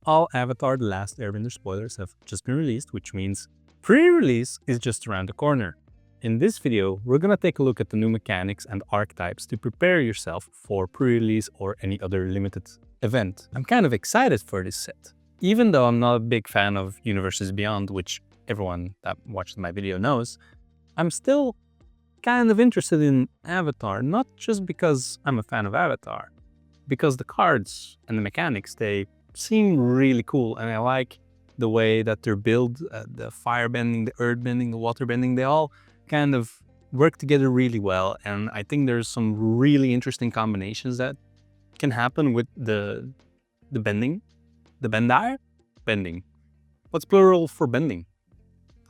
all Avatar The Last Airbender spoilers have just been released, which means pre-release is just around the corner. In this video, we're gonna take a look at the new mechanics and archetypes to prepare yourself for pre-release or any other limited event. I'm kind of excited for this set. Even though I'm not a big fan of Universes Beyond, which everyone that watched my video knows, I'm still kind of interested in Avatar, not just because I'm a fan of Avatar, because the cards and the mechanics, they seem really cool, and I like the way that they're built, the fire bending, the earth bending, the water bending, they all kind of work together really well, and I think there's some really interesting combinations that can happen with the bending, the bendai, bending. What's plural for bending?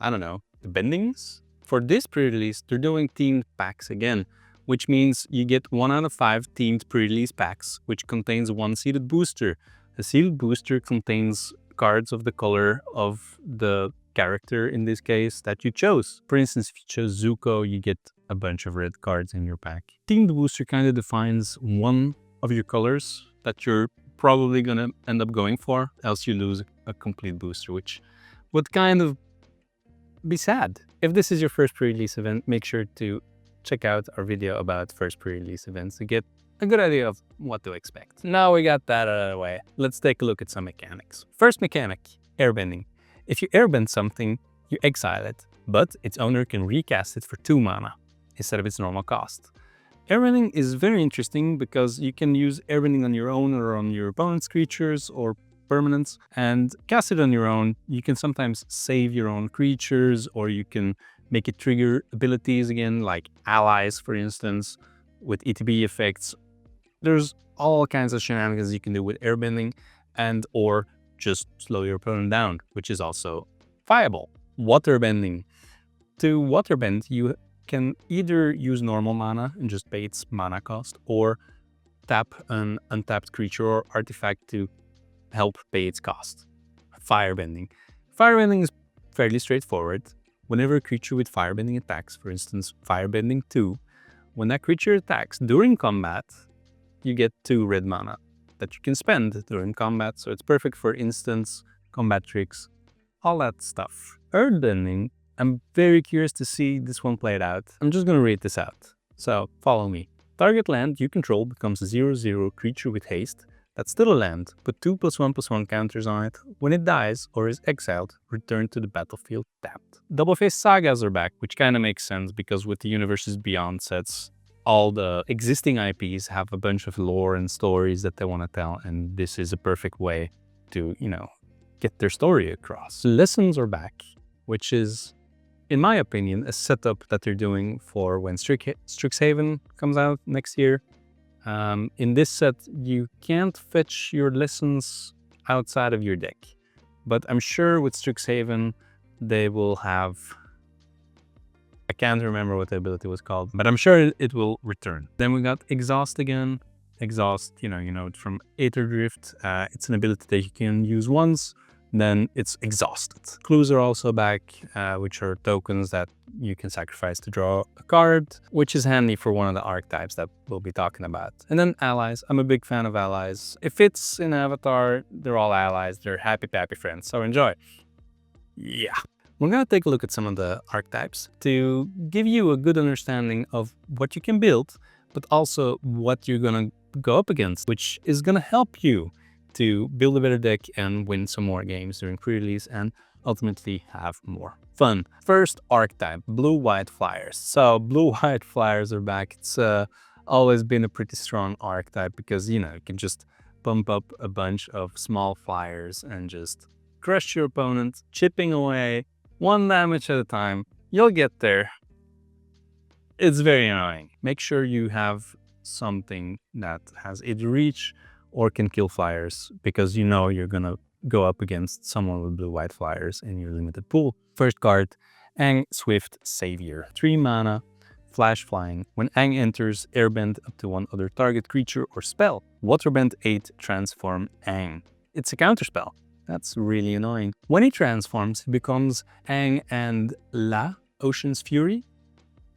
I don't know, the bendings? For this pre-release, they're doing themed packs again, which means you get 1 out of 5 themed pre-release packs, which contains 1 seeded booster. A seeded booster contains cards of the color of the character, in this case, that you chose. For instance, if you chose Zuko, you get a bunch of red cards in your pack. Themed booster kind of defines one of your colors that you're probably gonna end up going for, else you lose a complete booster, which would kind of be sad. If this is your first pre-release event, make sure to check out our video about first pre-release events to get a good idea of what to expect. Now we got that out of the way, let's take a look at some mechanics. First mechanic, airbending. If you airbend something, you exile it, but its owner can recast it for 2 mana instead of its normal cost. Airbending is very interesting because you can use airbending on your own or on your opponent's creatures or permanents and cast it on your own. You can sometimes save your own creatures, or you can make it trigger abilities again, like allies, for instance, with ETB effects. There's all kinds of shenanigans you can do with airbending, and or just slow your opponent down, which is also viable. Waterbending. To waterbend, you can either use normal mana and just pay its mana cost, or tap an untapped creature or artifact to help pay its cost. Firebending. Firebending is fairly straightforward. Whenever a creature with firebending attacks, for instance, Firebending 2, when that creature attacks during combat, you get 2 red mana that you can spend during combat, so it's perfect for instants, combat tricks, all that stuff. Earthbending, I'm very curious to see this one played out. I'm just gonna read this out, so follow me. Target land you control becomes a 0/0 creature with haste. That's still a land, put 2+1/+1 counters on it. When it dies or is exiled, return to the battlefield tapped. Double-faced sagas are back, which kind of makes sense because with the Universes Beyond sets, all the existing IPs have a bunch of lore and stories that they want to tell, and this is a perfect way to, get their story across. Lessons are back, which is, in my opinion, a setup that they're doing for when Strixhaven comes out next year. In this set, you can't fetch your lessons outside of your deck, but I'm sure with Strixhaven, they will have, I can't remember what the ability was called, but I'm sure it will return. Then we got Exhaust again. Exhaust, it's from Aether Drift. It's an ability that you can use once, then it's exhausted. Clues are also back, which are tokens that you can sacrifice to draw a card, which is handy for one of the archetypes that we'll be talking about. And then allies. I'm a big fan of allies. If it's in Avatar, they're all allies. They're happy friends, so enjoy. Yeah. We're gonna take a look at some of the archetypes to give you a good understanding of what you can build, but also what you're gonna go up against, which is gonna help you to build a better deck and win some more games during pre-release and ultimately have more fun. First archetype, blue-white flyers. So blue-white flyers are back. It's always been a pretty strong archetype because, you can just pump up a bunch of small flyers and just crush your opponent, chipping away 1 damage at a time. You'll get there. It's very annoying. Make sure you have something that has either reach or can kill flyers, because you're gonna go up against someone with blue-white flyers in your limited pool. First card, Aang Swift Savior. 3 mana, flash flying. When Aang enters, airbend up to 1 other target creature or spell. Waterbend 8, transform Aang. It's a counterspell. That's really annoying. When he transforms, he becomes Aang and La, Ocean's Fury.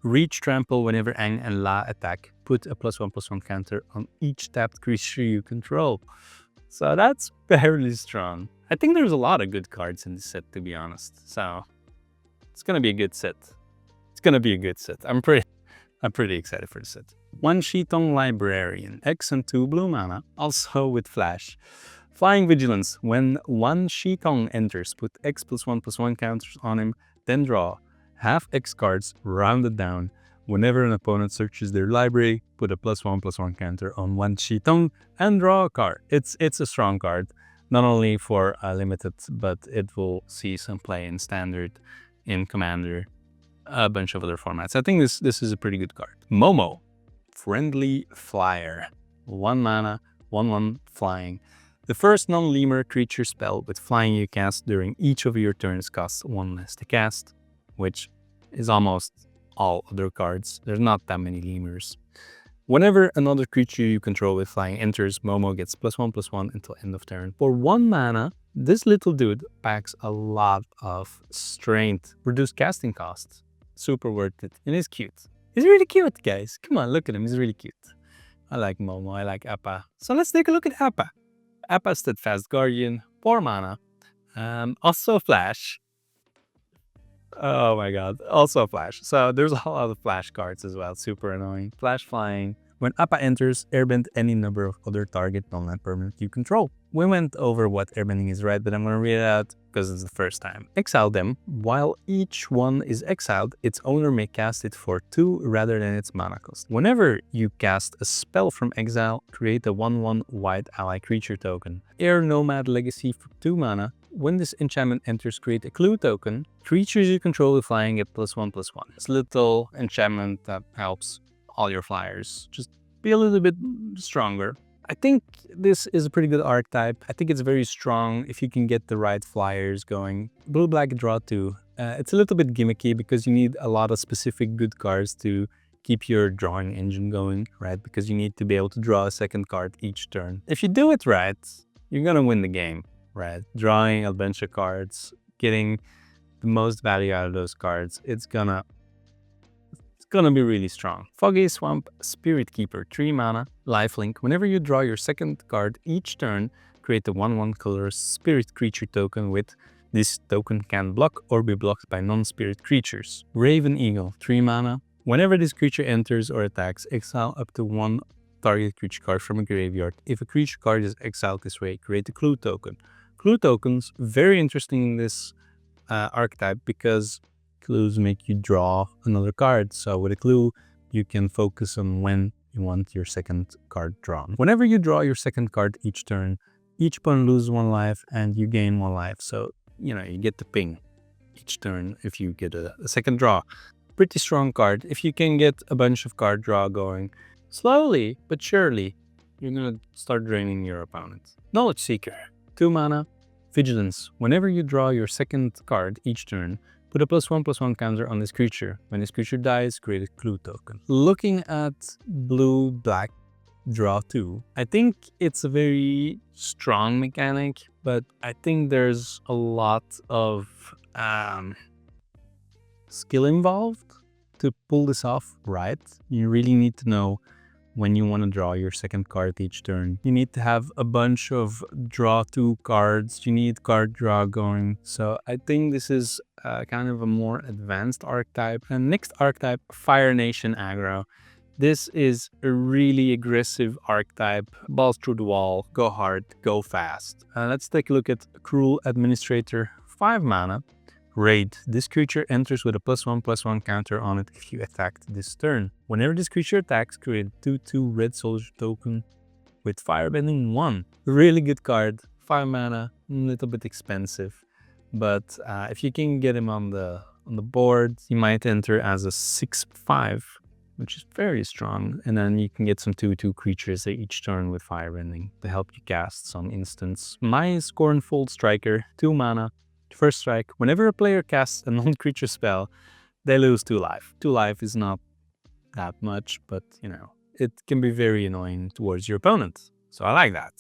Reach trample whenever Aang and La attack. Put a +1/+1 counter on each tapped creature you control. So that's fairly strong. I think there's a lot of good cards in this set, to be honest. So it's gonna be a good set. It's gonna be a good set. I'm pretty excited for the set. 1 Shitong Librarian, X and 2 blue mana, also with flash. Flying Vigilance. When 1 Shitong enters, put X+1/+1 counters on him, then draw half X cards rounded down. Whenever an opponent searches their library, put a +1/+1 counter on 1 Shitong and draw a card. It's a strong card, not only for limited, but it will see some play in Standard, in Commander, a bunch of other formats. I think this is a pretty good card. Momo, Friendly Flyer. 1 mana, 1/1 flying. The first non-lemur creature spell with flying you cast during each of your turns costs 1 less to cast, which is almost all other cards. There's not that many lemurs. Whenever another creature you control with flying enters, Momo gets +1/+1 until end of turn. For 1 mana, this little dude packs a lot of strength, reduced casting costs. Super worth it, and he's cute. He's really cute, guys. Come on, look at him, he's really cute. I like Momo, I like Appa. So let's take a look at Appa. Appa Steadfast Guardian, 4 mana. Also flash. Oh my god, also flash. So there's a lot of flash cards as well, super annoying. Flash flying. When Appa enters, airbend any number of other target non-land permanent you control. We went over what airbending is, right? But I'm gonna read it out because it's the first time. Exile them. While each one is exiled, its owner may cast it for 2 rather than its mana cost. Whenever you cast a spell from exile, create a 1/1 white ally creature token. Air Nomad Legacy for 2 mana. When this enchantment enters, create a clue token. Creatures you control with flying get +1/+1. It's a little enchantment that helps all your flyers just be a little bit stronger. I think this is a pretty good archetype. I think it's very strong if you can get the right flyers going. Blue-black draw 2. It's a little bit gimmicky because you need a lot of specific good cards to keep your drawing engine going, right? Because you need to be able to draw a second card each turn. If you do it right, you're gonna win the game, right? Drawing a bunch of cards, getting the most value out of those cards, it's gonna be really strong. Foggy Swamp Spirit Keeper, 3 mana, lifelink. Whenever you draw your second card each turn, create a 1/1 color spirit creature token with this token can block or be blocked by non-spirit creatures. Raven Eagle, 3 mana. Whenever this creature enters or attacks, exile up to 1 target creature card from a graveyard. If a creature card is exiled this way, create a clue token. Clue tokens, very interesting in this archetype because clues make you draw another card. So with a clue, you can focus on when you want your second card drawn. Whenever you draw your second card each turn, each opponent loses 1 life and you gain 1 life. So, you get the ping each turn if you get a second draw. Pretty strong card. If you can get a bunch of card draw going, slowly but surely, you're gonna start draining your opponent. Knowledge Seeker, 2 mana, Vigilance. Whenever you draw your second card each turn, put a +1/+1 counter on this creature. When this creature dies, create a clue token. Looking at blue-black draw 2, I think it's a very strong mechanic, but I think there's a lot of skill involved to pull this off right. You really need to know when you want to draw your second card each turn. You need to have a bunch of draw 2 cards. You need card draw going. So I think this is kind of a more advanced archetype. And next archetype, Fire Nation Aggro. This is a really aggressive archetype. Balls through the wall, go hard, go fast. Let's take a look at Cruel Administrator, 5 mana. Raid. This creature enters with a +1/+1 counter on it if you attacked this turn. Whenever this creature attacks, create a 2/2 red soldier token with firebending 1. Really good card. 5 mana, a little bit expensive. But if you can get him on the board, he might enter as a 6/5, which is very strong. And then you can get some 2/2 creatures each turn with firebending to help you cast some instants. My Scornful Striker, 2 mana. First strike, whenever a player casts a non-creature spell, they lose 2 life. 2 life is not that much, but it can be very annoying towards your opponent. So I like that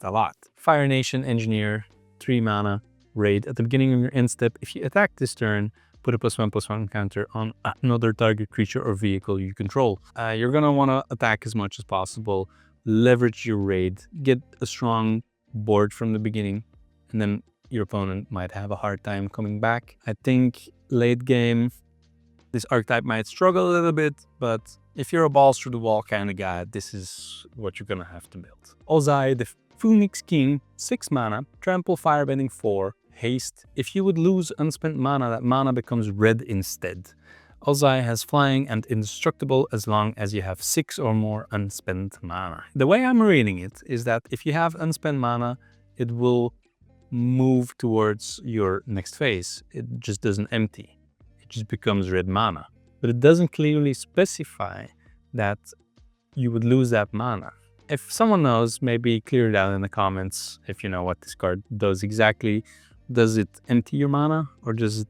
a lot. Fire Nation Engineer, 3 mana, raid. At the beginning of your end step, if you attack this turn, put a +1/+1 counter on another target creature or vehicle you control. You're gonna wanna attack as much as possible, leverage your raid, get a strong board from the beginning, and then your opponent might have a hard time coming back. I think late game, this archetype might struggle a little bit, but if you're a balls through the wall kind of guy, this is what you're gonna have to build. Ozai, the Phoenix King, 6 mana, trample, firebending 4, haste. If you would lose unspent mana, that mana becomes red instead. Ozai has flying and indestructible as long as you have 6 or more unspent mana. The way I'm reading it is that if you have unspent mana, it will move towards your next phase. It just doesn't empty. It just becomes red mana. But it doesn't clearly specify that you would lose that mana. If someone knows, maybe clear it out in the comments if you know what this card does exactly. Does it empty your mana, or does it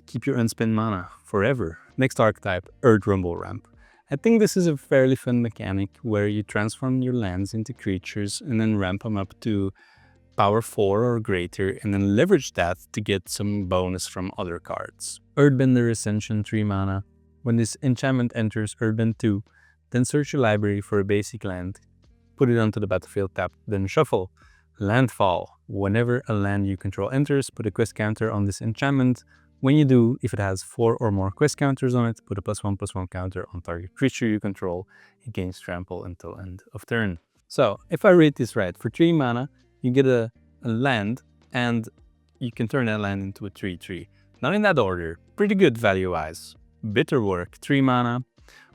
keep your unspent mana forever? Next archetype, Earth Rumble Ramp. I think this is a fairly fun mechanic where you transform your lands into creatures and then ramp them up to power 4 or greater, and then leverage that to get some bonus from other cards. Earthbender Ascension, 3 mana. When this enchantment enters Earthbend 2, then search your library for a basic land, put it onto the battlefield tapped, then shuffle. Landfall. Whenever a land you control enters, put a quest counter on this enchantment. When you do, if it has 4 or more quest counters on it, put a +1/+1 counter on target creature you control. It gains trample until end of turn. So, if I read this right, for 3 mana, you get a land, and you can turn that land into a 3/3. Not in that order. Pretty good value-wise. Bitterwork, 3 mana.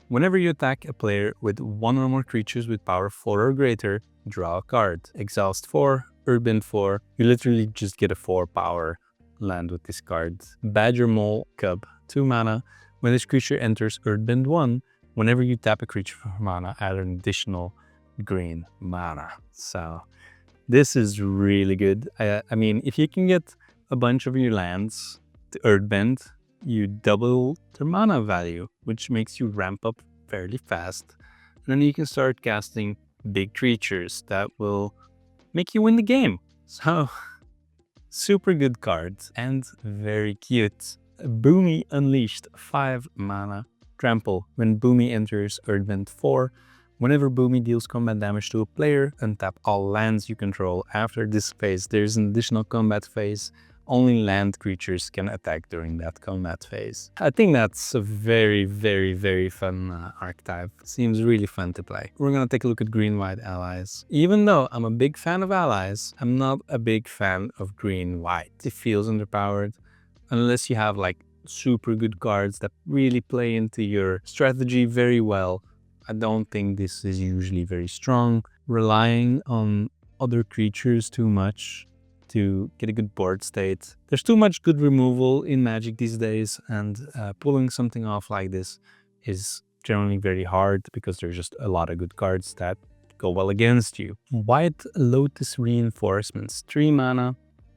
Whenever you attack a player with 1 or more creatures with power 4 or greater, draw a card. Exhaust 4, Earthbend 4. You literally just get a 4 power land with this card. Badger Mole Cub, 2 mana. When this creature enters Earthbend 1, whenever you tap a creature for mana, add an additional green mana. So this is really good. I mean, if you can get a bunch of your lands to Earthbend, you double their mana value, which makes you ramp up fairly fast. And then you can start casting big creatures that will make you win the game. So, super good cards and very cute. Boomy Unleashed, 5 mana. Trample. When Boomy enters Earthbend 4, whenever Boomy deals combat damage to a player, untap all lands you control. After this phase, there's an additional combat phase. Only land creatures can attack during that combat phase. I think that's a very, very, very fun archetype. Seems really fun to play. We're gonna take a look at green-white allies. Even though I'm a big fan of allies, I'm not a big fan of green-white. It feels underpowered unless you have like super good cards that really play into your strategy very well. I don't think this is usually very strong. Relying on other creatures too much to get a good board state. There's too much good removal in Magic these days, and pulling something off like this is generally very hard because there's just a lot of good cards that go well against you. White Lotus Reinforcements, 3 mana.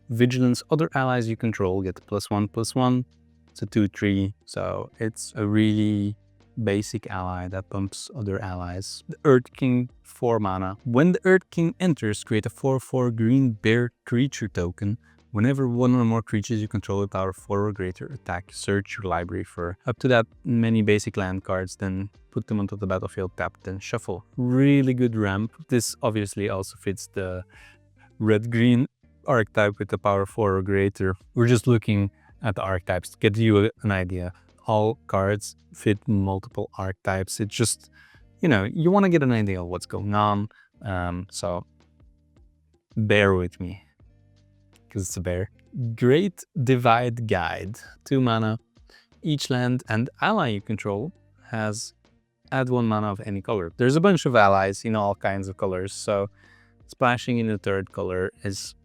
Vigilance. Other allies you control get +1/+1. It's a 2/3, so it's a really basic ally that bumps other allies. The Earth King, 4 mana. When the Earth King enters, create a 4/4 green bear creature token. Whenever 1 or more creatures you control with power 4 or greater attack, search your library for up to that many basic land cards, then put them onto the battlefield tapped, then shuffle. Really good ramp. This obviously also fits the red-green archetype with the power 4 or greater. We're just looking at the archetypes to get you an idea. All cards fit multiple archetypes. It's just, you want to get an idea of what's going on. So bear with me, because it's a bear. Great Divide Guide, 2 mana. Each land and ally you control has add 1 mana of any color. There's a bunch of allies in all kinds of colors, so splashing in a 3rd color is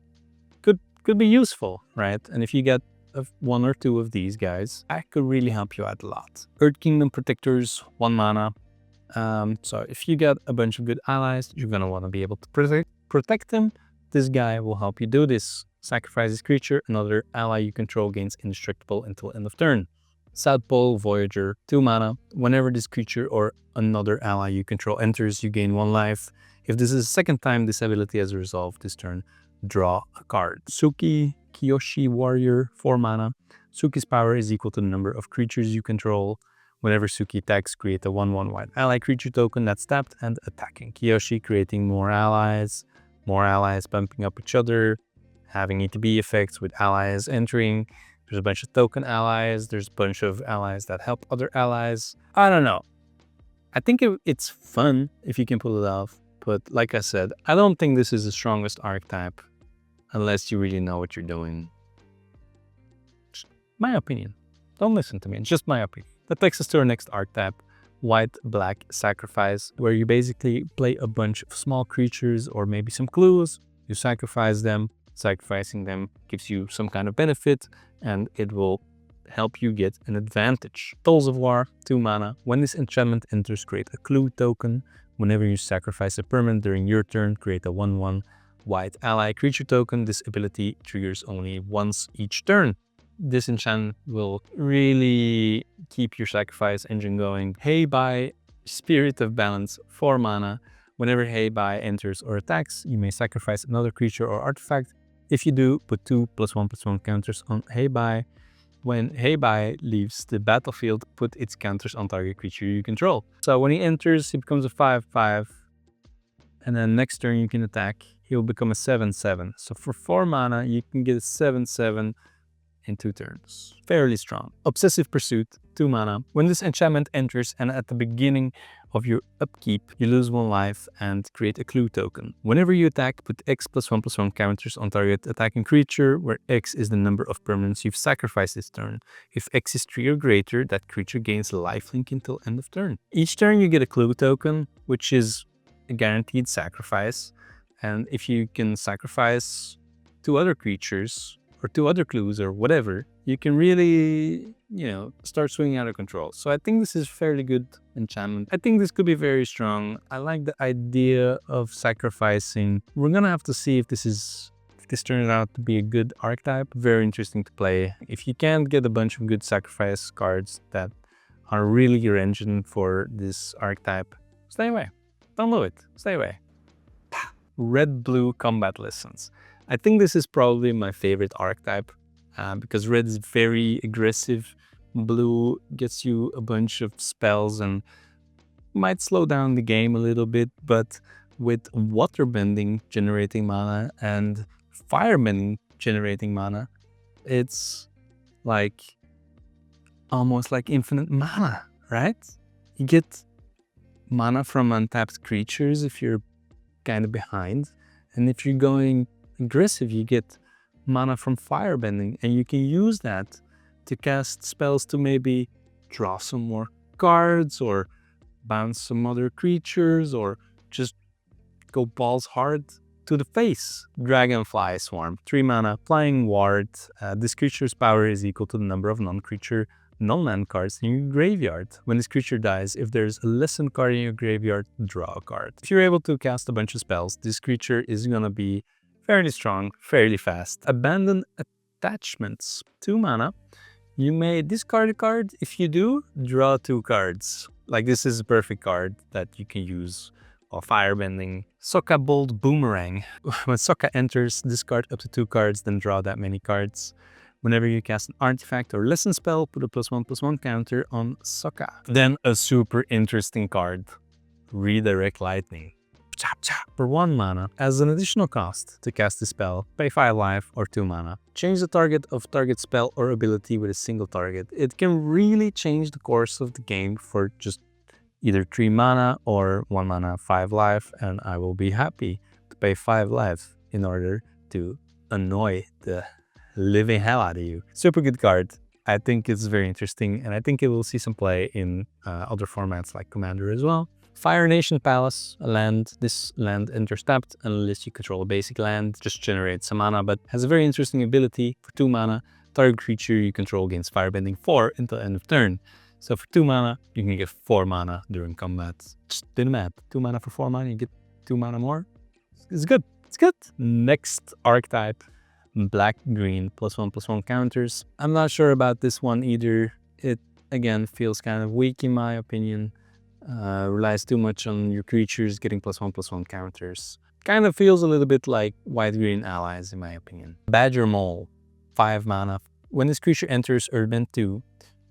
could be useful, right? And if you get 1 or 2 of these guys, that could really help you out a lot. Earth Kingdom Protectors, 1 mana. So if you get a bunch of good allies, you're gonna want to be able to protect them. This guy will help you do this. Sacrifice this creature, another ally you control gains indestructible until end of turn. South Pole Voyager, 2 mana. Whenever this creature or another ally you control enters, you gain 1 life. If this is the 2nd time this ability has resolved this turn, draw a card. Suki Kiyoshi Warrior, 4 mana. Suki's power is equal to the number of creatures you control. Whenever Suki attacks, create a 1/1 white ally creature token that's tapped and attacking Kiyoshi, creating more allies. more allies bumping up each other, having ETB effects with allies entering. There's a bunch of token allies. There's a bunch of allies that help other allies. I don't know. I think it's fun if you can pull it off. But like I said, I don't think this is the strongest archetype unless you really know what you're doing. Just my opinion. Don't listen to me. It's just my opinion. That takes us to our next archetype, White-Black Sacrifice, where you basically play a bunch of small creatures or maybe some clues. You sacrifice them. Sacrificing them gives you some kind of benefit, and it will help you get an advantage. Tools of War, 2 mana. When this enchantment enters, create a clue token. Whenever you sacrifice a permanent during your turn, create a 1/1 white ally creature token. This ability triggers only once each turn. This enchantment will really keep your sacrifice engine going. Hey-Bai, Spirit of Balance, 4 mana. Whenever Hey-Bai enters or attacks, you may sacrifice another creature or artifact. If you do, put 2 +1/+1 counters on Hey-Bai. When Hey-Bai leaves the battlefield, put its counters on target creature you control. So when he enters, he becomes a 5/5. And then next turn you can attack. He will become a 7/7. So for 4 mana, you can get a 7/7 in 2 turns. Fairly strong. Obsessive Pursuit, 2 mana. When this enchantment enters and at the beginning of your upkeep, you lose 1 life and create a clue token. Whenever you attack, put X +1/+1 counters on target attacking creature, where X is the number of permanents you've sacrificed this turn. If X is 3 or greater, that creature gains a lifelink until end of turn. Each turn you get a clue token, which is a guaranteed sacrifice. And if you can sacrifice 2 other creatures, or 2 other clues or whatever, you can really, start swinging out of control. So I think this is fairly good enchantment. I think this could be very strong. I like the idea of sacrificing. We're gonna have to see if this turns out to be a good archetype. Very interesting to play. If you can't get a bunch of good sacrifice cards that are really your engine for this archetype, stay away. Don't do it. Stay away. Red-Blue Combat Lessons. I think this is probably my favorite archetype because red is very aggressive. Blue gets you a bunch of spells and might slow down the game a little bit, but with waterbending generating mana and firebending generating mana, it's like almost like infinite mana, right? You get mana from untapped creatures if you're kind of behind, and if you're going aggressive, you get mana from firebending, and you can use that to cast spells to maybe draw some more cards or bounce some other creatures or just go balls hard to the face. Dragonfly Swarm, 3 mana, flying ward. This creature's power is equal to the number of non-creature non-land cards in your graveyard. When this creature dies, if there's a lesson card in your graveyard, draw a card. If you're able to cast a bunch of spells, this creature is gonna be fairly strong, fairly fast. Abandon Attachments, 2 mana. You may discard a card. If you do, draw 2 cards. Like this is a perfect card that you can use while firebending. Sokka Bolt Boomerang. When Sokka enters, discard up to 2 cards, then draw that many cards. Whenever you cast an artifact or lesson spell, put a +1/+1 counter on Sokka. Then a super interesting card, Redirect Lightning. For 1 mana, as an additional cost to cast the spell, pay 5 life or 2 mana. Change the target of target spell or ability with a single target. It can really change the course of the game for just either 3 mana or 1 mana, 5 life, and I will be happy to pay 5 life in order to annoy the living hell out of you. Super good card. I think it's very interesting, and I think it will see some play in other formats like Commander as well. Fire Nation Palace, a land. This land enters tapped unless you control a basic land. Just generates some mana, but has a very interesting ability. For 2 mana, target creature you control gains firebending 4 until end of turn. So for 2 mana, you can get 4 mana during combat. Just do the math. 2 mana for 4 mana, you get 2 mana more. It's good. It's good. Next archetype, Black-Green, +1/+1 counters. I'm not sure about this one either. It, again, feels kind of weak in my opinion. Relies too much on your creatures getting +1/+1 counters. Kind of feels a little bit like white-green allies in my opinion. Badger Mole, 5 mana. When this creature enters Earthbend 2,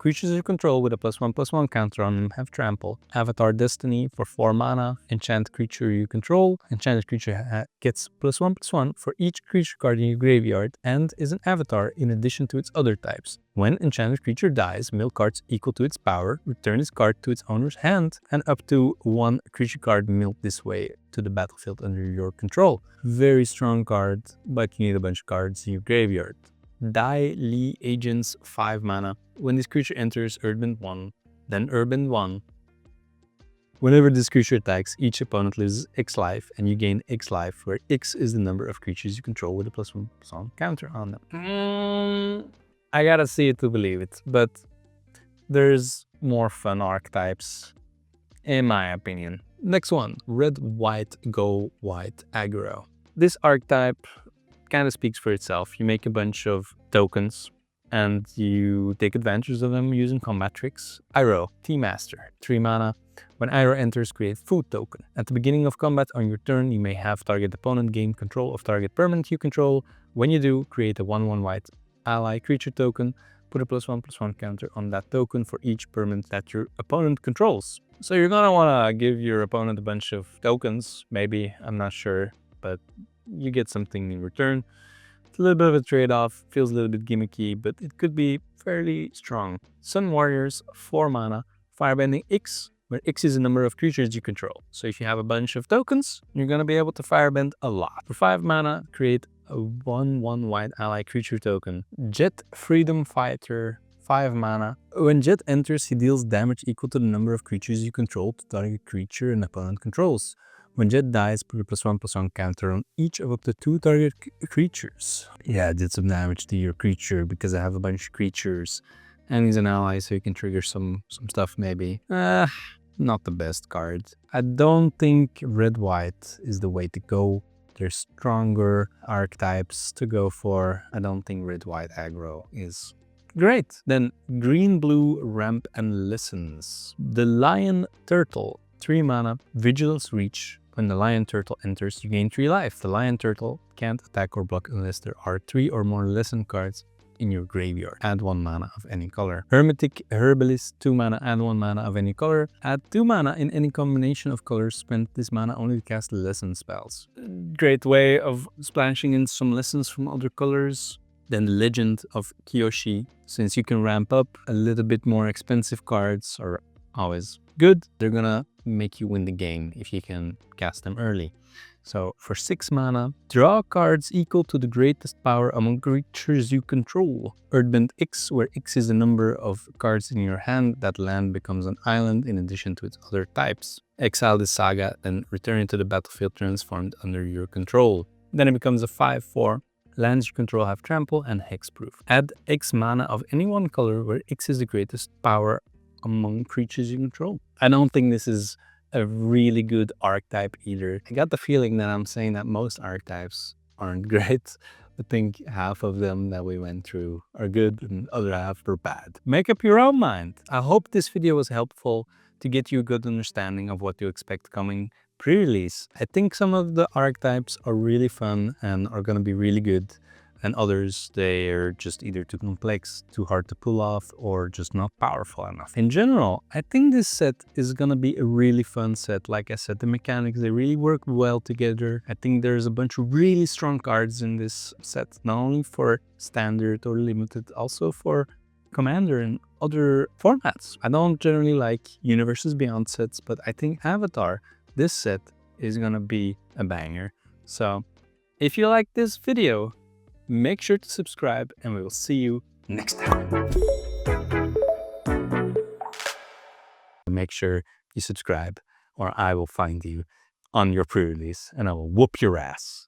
Creatures you control with a +1/+1 counter on them have trample. Avatar Destiny for 4 mana. Enchant creature you control. Enchanted creature gets +1/+1 for each creature card in your graveyard and is an avatar in addition to its other types. When enchanted creature dies, mill cards equal to its power, return this card to its owner's hand, and up to 1 creature card milled this way to the battlefield under your control. Very strong card, but you need a bunch of cards in your graveyard. Dai Li Agents 5 mana. When this creature enters Earthbend 1, then Earthbend 1. Whenever this creature attacks, each opponent loses X life and you gain X life, where X is the number of creatures you control with a +1/+1 counter on them. I gotta see it to believe it, but there's more fun archetypes, in my opinion. Next one, red, white, go white, aggro. This archetype kind of speaks for itself. You make a bunch of tokens and you take advantage of them using combat tricks. Iroh, Tea Master, 3 mana. When Iroh enters, create food token. At the beginning of combat on your turn, you may have target opponent gain control of target permanent you control. When you do, create a 1/1 white ally creature token. Put a +1/+1 counter on that token for each permanent that your opponent controls. So you're gonna wanna give your opponent a bunch of tokens, maybe, I'm not sure, but you get something in return. It's a little bit of a trade-off, feels a little bit gimmicky, but it could be fairly strong. Sun Warriors, 4 mana, Firebending X, where X is the number of creatures you control. So if you have a bunch of tokens, you're gonna be able to firebend a lot. For 5 mana, create a 1/1 white ally creature token. Jet Freedom Fighter, 5 mana. When Jet enters, he deals damage equal to the number of creatures you control to target creature an opponent controls. When Jet dies, put a +1/+1 counter on each of up to 2 target creatures. Yeah, I did some damage to your creature because I have a bunch of creatures. And he's an ally, so you can trigger some stuff maybe. Not the best card. I don't think red-white is the way to go. There's stronger archetypes to go for. I don't think red-white aggro is great. Then green-blue ramp and listens. The Lion Turtle, 3 mana, Vigilance Reach. When the Lion Turtle enters, you gain 3 life. The Lion Turtle can't attack or block unless there are 3 or more listen cards in your graveyard. Add 1 mana of any color. Hermetic Herbalist, 2 mana, add 1 mana of any color. Add 2 mana in any combination of colors. Spend this mana only to cast lesson spells. Great way of splashing in some lessons from other colors. Then the Legend of Kyoshi. Since you can ramp up, a little bit more expensive cards are always good. They're gonna make you win the game if you can cast them early. So for 6 mana, draw cards equal to the greatest power among creatures you control. Earthbend X, where X is the number of cards in your hand. That land becomes an island in addition to its other types. Exile this saga, then return it to the battlefield transformed under your control. Then it becomes a 5/4. Lands you control have trample and hexproof. Add X mana of any one color where X is the greatest power among creatures you control. I don't think this is a really good archetype either. I got the feeling that I'm saying that most archetypes aren't great. I think half of them that we went through are good and the other half are bad. Make up your own mind. I hope this video was helpful to get you a good understanding of what to expect coming pre-release. I think some of the archetypes are really fun and are going to be really good. And others, they are just either too complex, too hard to pull off, or just not powerful enough. In general, I think this set is gonna be a really fun set. Like I said, the mechanics, they really work well together. I think there's a bunch of really strong cards in this set, not only for standard or limited, also for Commander and other formats. I don't generally like Universes Beyond sets, but I think Avatar, this set, is gonna be a banger. So if you like this video, make sure to subscribe and we will see you next time. Make sure you subscribe or I will find you on your pre-release and I will whoop your ass.